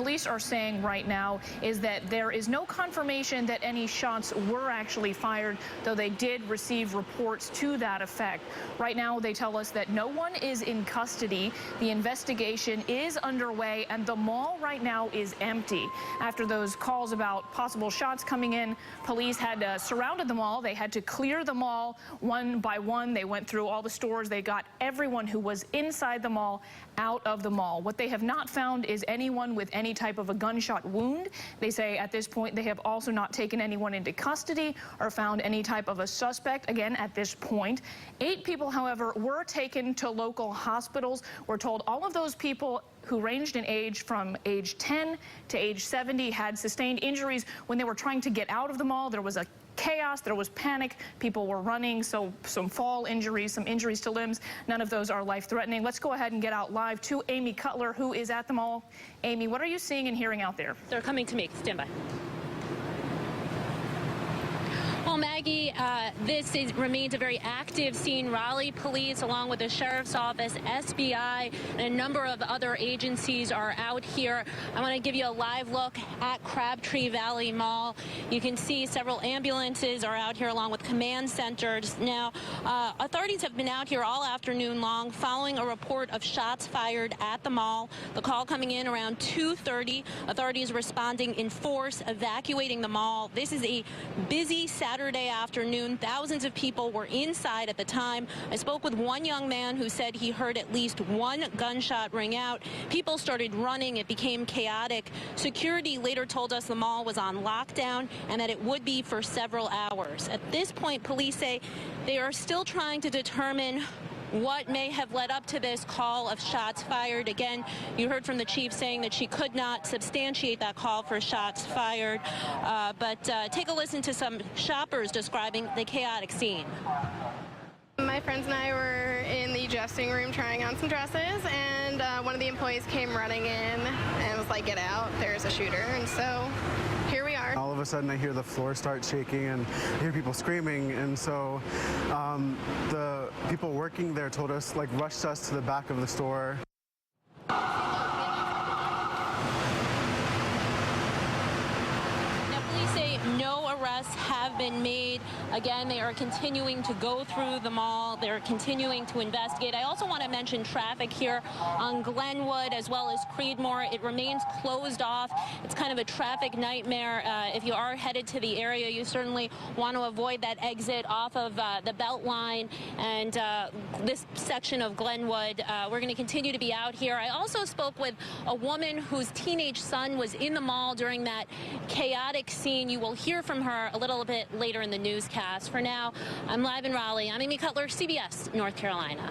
police are saying right now is that there is no confirmation that any shots were actually fired, though they did receive reports to that effect. Right now, they tell us that no one is in custody. The investigation is underway, and the mall right now is empty. After those calls about possible shots coming in, police had surrounded the mall. They had to clear the mall one by one. They went through all the stores. They got everyone who was inside the mall out of the mall. What they have not found is anyone with any type of a gunshot wound. They say at this point they have also not taken anyone into custody or found any type of a suspect. Again, at this point, 8 people, however, were taken to local hospitals. We're told all of those people who ranged in age from age 10 to age 70 had sustained injuries when they were trying to get out of the mall. There was a chaos, there was panic, people were running, so some fall injuries, some injuries to limbs. None of those are life-threatening. Let's go ahead and get out live to Amy Cutler, who is at the mall. Amy, what are you seeing and hearing out there? They're coming to me. Stand by. Well, Maggie, remains a very active scene. Raleigh Police, along with the Sheriff's Office, SBI, and a number of other agencies are out here. I want to give you a live look at Crabtree Valley Mall. You can see several ambulances are out here along with command centers. Now, authorities have been out here all afternoon long following a report of shots fired at the mall. The call coming in around 2:30. Authorities responding in force, evacuating the mall. This is a busy Saturday afternoon. Thousands of people were inside at the time. I spoke with one young man who said he heard at least one gunshot ring out. People started running. It became chaotic. Security later told us the mall was on lockdown and that it would be for several hours. At this point, police say they are still trying to determine what may have led up to this call of shots fired. Again, you heard from the chief saying that she could not substantiate that call for shots fired. But take a listen to some shoppers describing the chaotic scene. My friends and I were in the dressing room trying on some dresses, and one of the employees came running in and was like, "Get out, there's a shooter." And so here we are. All of a sudden I hear the floor start shaking and I hear people screaming, and so the people working there told us, like, rushed us to the back of the store. No arrests have been made. Again, they are continuing to go through the mall. They're continuing to investigate. I also want to mention traffic here on Glenwood as well as Creedmoor. It remains closed off. It's kind of a traffic nightmare. If you are headed to the area, you certainly want to avoid that exit off of the Beltline and this section of Glenwood. We're going to continue to be out here. I also spoke with a woman whose teenage son was in the mall during that chaotic scene. You will hear from her a little bit later in the newscast. For now, I'm live in Raleigh. I'm Amy Cutler, CBS, North Carolina.